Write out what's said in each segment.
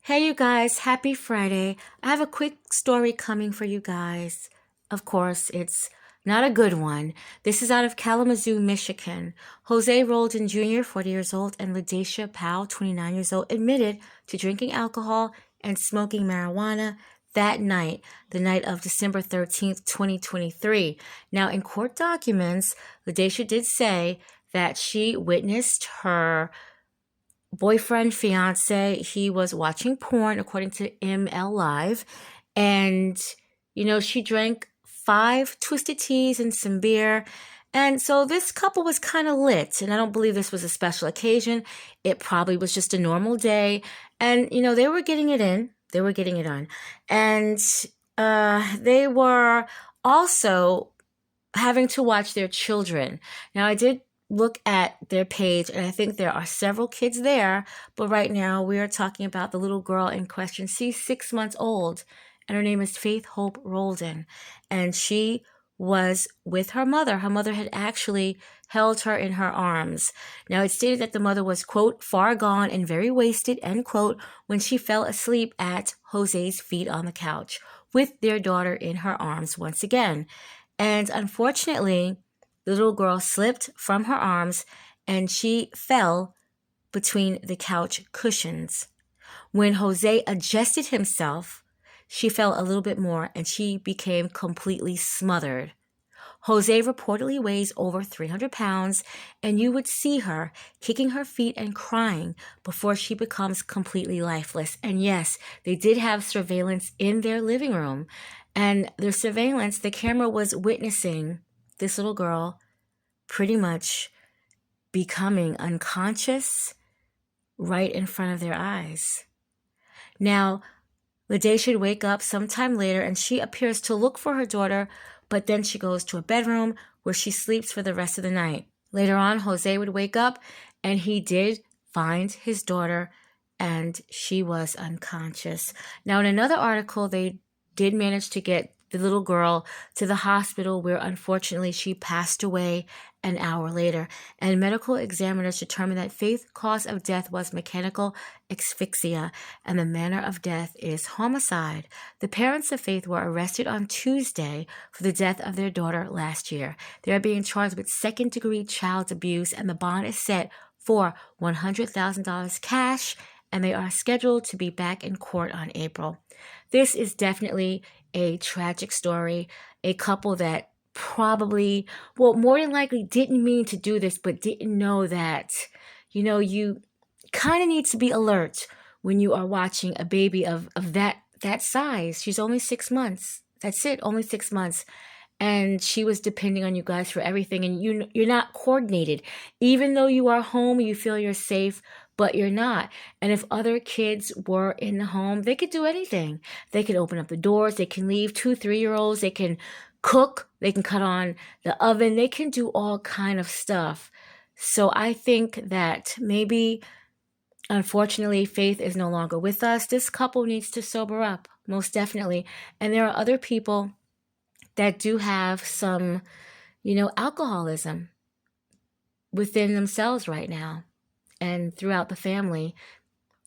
Hey, you guys, happy Friday. I have a quick story coming for you guys. Of course, it's not a good one. This is out of Kalamazoo, Michigan. Jose Roldan Jr., 40 years old, and Ladesha Powe, 29 years old, admitted to drinking alcohol and smoking marijuana that night, the night of December 13th, 2023. Now, in court documents, Ladesha did say that she witnessed her boyfriend, fiance, he was watching porn according to ML Live. And, she drank 5 twisted teas and some beer. And so this couple was kind of lit. And I don't believe this was a special occasion. It probably was just a normal day. And, they were getting it in. They were getting it on. And they were also having to watch their children. Now, I did look at their page, and I think there are several kids there, but right now we are talking about the little girl in question. She's 6 months old, and her name is Faith Hope Roldan, and she was with her mother. Her mother had actually held her in her arms. Now, it stated that the mother was, quote, far gone and very wasted, end quote, when she fell asleep at Jose's feet on the couch with their daughter in her arms once again. And unfortunately, the little girl slipped from her arms and she fell between the couch cushions. When Jose adjusted himself, she fell a little bit more and she became completely smothered. Jose reportedly weighs over 300 pounds, and you would see her kicking her feet and crying before she becomes completely lifeless. And yes, they did have surveillance in their living room. And the surveillance, the camera was witnessing this little girl pretty much becoming unconscious right in front of their eyes. Now, Lede should wake up sometime later and she appears to look for her daughter, but then she goes to a bedroom where she sleeps for the rest of the night. Later on, Jose would wake up and he did find his daughter and she was unconscious. Now, in another article, they did manage to get the little girl to the hospital where unfortunately she passed away an hour later. And medical examiners determined that Faith's cause of death was mechanical asphyxia and the manner of death is homicide. The parents of Faith were arrested on Tuesday for the death of their daughter last year. They are being charged with second-degree child abuse and the bond is set for $100,000 cash, and they are scheduled to be back in court on April. This is definitely a tragic story. A couple that probably, well, more than likely didn't mean to do this, but didn't know that, you kind of need to be alert when you are watching a baby of that size. She's only 6 months. That's it, only 6 months. And she was depending on you guys for everything. And you're not coordinated. Even though you are home, you feel you're safe, but you're not. And if other kids were in the home, they could do anything. They could open up the doors. They can leave 2, 3-year-olds. They can cook. They can cut on the oven. They can do all kind of stuff. So I think that maybe, unfortunately, Faith is no longer with us. This couple needs to sober up, most definitely. And there are other people that do have some, alcoholism within themselves right now and throughout the family.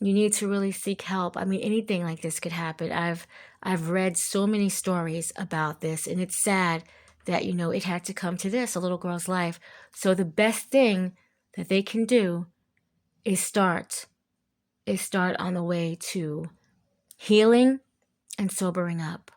You need to really seek help. I mean, anything like this could happen. I've read so many stories about this, and it's sad that, it had to come to this, a little girl's life. So the best thing that they can do is start on the way to healing and sobering up.